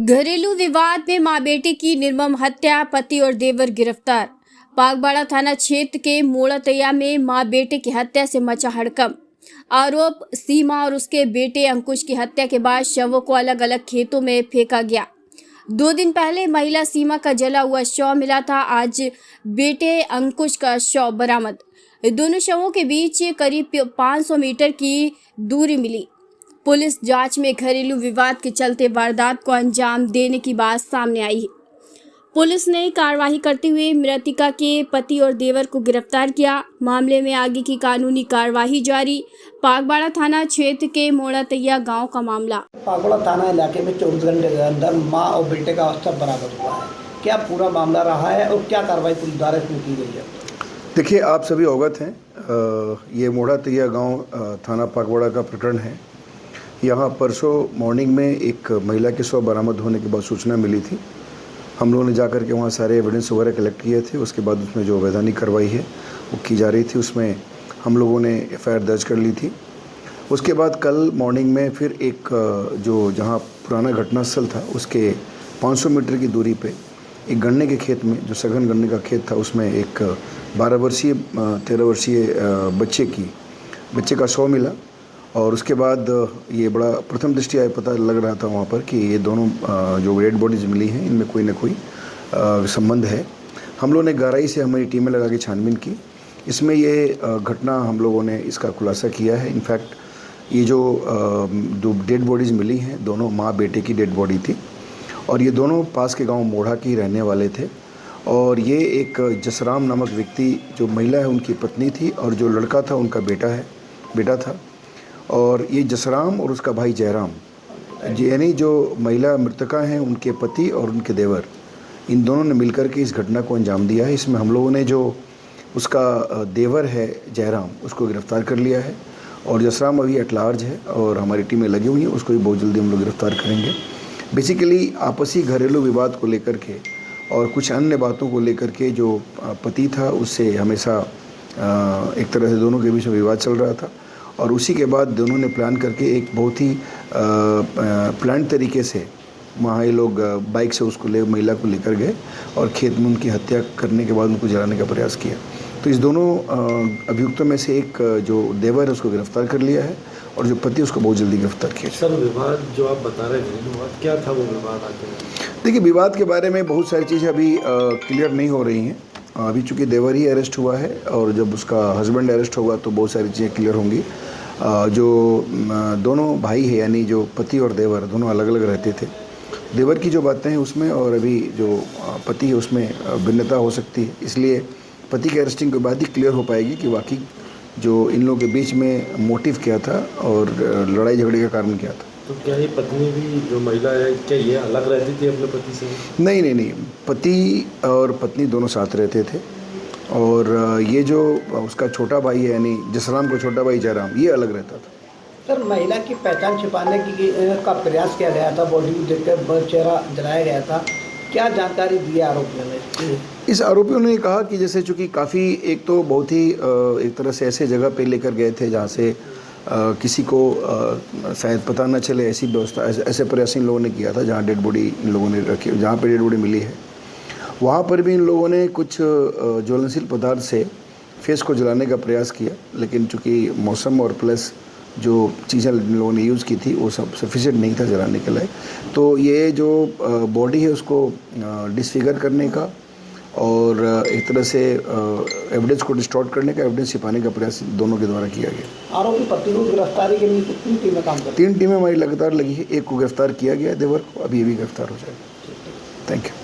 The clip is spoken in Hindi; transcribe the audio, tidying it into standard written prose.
घरेलू विवाद में मां बेटे की निर्मम हत्या, पति और देवर गिरफ्तार। बागबाड़ा थाना क्षेत्र के मोड़ातैया में मां बेटे की हत्या से मचा हड़कंप। आरोप सीमा और उसके बेटे अंकुश की हत्या के बाद शवों को अलग अलग खेतों में फेंका गया। 2 दिन पहले महिला सीमा का जला हुआ शव मिला था। आज बेटे अंकुश का शव बरामद। दोनों शवों के बीच करीब 500 मीटर की दूरी मिली। पुलिस जांच में घरेलू विवाद के चलते वारदात को अंजाम देने की बात सामने आई है। पुलिस ने कार्रवाई करते हुए मृतका के पति और देवर को गिरफ्तार किया। मामले में आगे की कानूनी कार्रवाई जारी। बागबाड़ा थाना क्षेत्र के मोड़ातैया गांव का मामला। बागबाड़ा थाना इलाके में 24 घंटे के अंदर मां और बेटे का शव बरामद हुआ है। क्या पूरा मामला रहा है और क्या कार्रवाई पुलिस द्वारा इसमें की गई है? देखिए, आप सभी अवगत हैं, ये मोड़ातैया गांव थाना बागबाड़ा का प्रकरण है। यहाँ परसों मॉर्निंग में एक महिला के शव बरामद होने के बाद सूचना मिली थी। हम लोगों ने जाकर के वहाँ सारे एविडेंस वगैरह कलेक्ट किए थे। उसके बाद उसमें जो वैधानिक कार्रवाई है वो की जा रही थी। उसमें हम लोगों ने एफआईआर दर्ज कर ली थी। उसके बाद कल मॉर्निंग में फिर एक जो जहाँ पुराना घटनास्थल था उसके 500 मीटर की दूरी पे एक गन्ने के खेत में, जो सघन गन्ने का खेत था, उसमें एक 12 वर्षीय 13 वर्षीय बच्चे का शव मिला। और उसके बाद ये बड़ा प्रथम दृष्टया पता लग रहा था वहाँ पर कि ये दोनों जो डेड बॉडीज मिली हैं इनमें कोई ना कोई संबंध है। हम लोगों ने गहराई से हमारी टीमें लगा के छानबीन की। इसमें ये घटना हम लोगों ने इसका खुलासा किया है। इनफैक्ट ये जो दो डेड बॉडीज़ मिली हैं, दोनों माँ बेटे की डेड बॉडी थी और ये दोनों पास के गांव मोढ़ा के ही रहने वाले थे। और ये एक जसराम नामक व्यक्ति, जो महिला है उनकी पत्नी थी और जो लड़का था उनका बेटा था। और ये जसराम और उसका भाई जयराम, यानी जो महिला मृतका हैं उनके पति और उनके देवर, इन दोनों ने मिलकर के इस घटना को अंजाम दिया है। इसमें हम लोगों ने जो उसका देवर है जयराम, उसको गिरफ्तार कर लिया है और जसराम अभी एट लार्ज है और हमारी टीमें लगी हुई हैं। उसको भी बहुत जल्दी हम लोग गिरफ्तार करेंगे। बेसिकली आपसी घरेलू विवाद को लेकर के और कुछ अन्य बातों को लेकर के जो पति था उससे हमेशा एक तरह से दोनों के बीच में विवाद चल रहा था और उसी के बाद दोनों ने प्लान करके एक बहुत ही प्लान तरीके से वहाँ ये लोग बाइक से उसको महिला को लेकर गए और खेत में उनकी हत्या करने के बाद उनको जलाने का प्रयास किया। तो इस दोनों अभियुक्तों में से एक जो देवर है उसको गिरफ्तार कर लिया है और जो पति उसको बहुत जल्दी गिरफ्तार किया। सर, विवाद जो आप बता रहे हैं, विवाद क्या था? वो विवाद आगे देखिए, विवाद के बारे में बहुत सारी चीज़ें अभी क्लियर नहीं हो रही हैं। अभी चूँकि देवर ही अरेस्ट हुआ है और जब उसका हस्बैंड अरेस्ट होगा तो बहुत सारी चीज़ें क्लियर होंगी। जो दोनों भाई है, यानी जो पति और देवर दोनों अलग अलग रहते थे। देवर की जो बातें हैं उसमें और अभी जो पति है उसमें भिन्नता हो सकती है। इसलिए पति के अरेस्टिंग के बाद ही क्लियर हो पाएगी कि वाकई जो इन लोगों के बीच में मोटिव क्या था और लड़ाई झगड़े का कारण क्या था। तो क्या ये पत्नी भी जो महिला है, क्या ये अलग रहती थी अपने पति से? नहीं, पति और पत्नी दोनों साथ रहते थे और ये जो उसका छोटा भाई है, यानी जसराम का छोटा भाई जयराम, ये अलग रहता था। सर, महिला की पहचान छिपाने का प्रयास किया गया था, बॉडी को देखकर चेहरा जलाया गया था। क्या जानकारी दी आरोपियों ने? इस आरोपियों ने कहा कि जैसे चूँकि काफ़ी एक तो बहुत ही एक तरह से ऐसे जगह पे लेकर गए थे जहाँ से किसी को शायद पता न चले, ऐसी व्यवस्था ऐसे प्रयास इन लोगों ने किया था। जहाँ डेड बॉडी इन लोगों ने रखी, जहाँ पे डेड बॉडी मिली है वहाँ पर भी इन लोगों ने कुछ ज्वलनशील पदार्थ से फेस को जलाने का प्रयास किया, लेकिन चूँकि मौसम और प्लस जो चीज़ें इन लोगों ने यूज़ की थी वो सब सफिशिएंट नहीं था जलाने के लिए। तो ये जो बॉडी है उसको डिसफिगर करने का और एक तरह से एविडेंस को डिस्टॉर्ट करने का, एविडेंस छिपाने का प्रयास दोनों के द्वारा किया गया। आरोपी पति को गिरफ्तारी के लिए कितनी टीमें काम करती हैं? 3 टीमें हमारी लगातार लगी है। एक को गिरफ्तार किया गया, देवर को, अभी भी गिरफ्तार हो जाएगा। Thank you.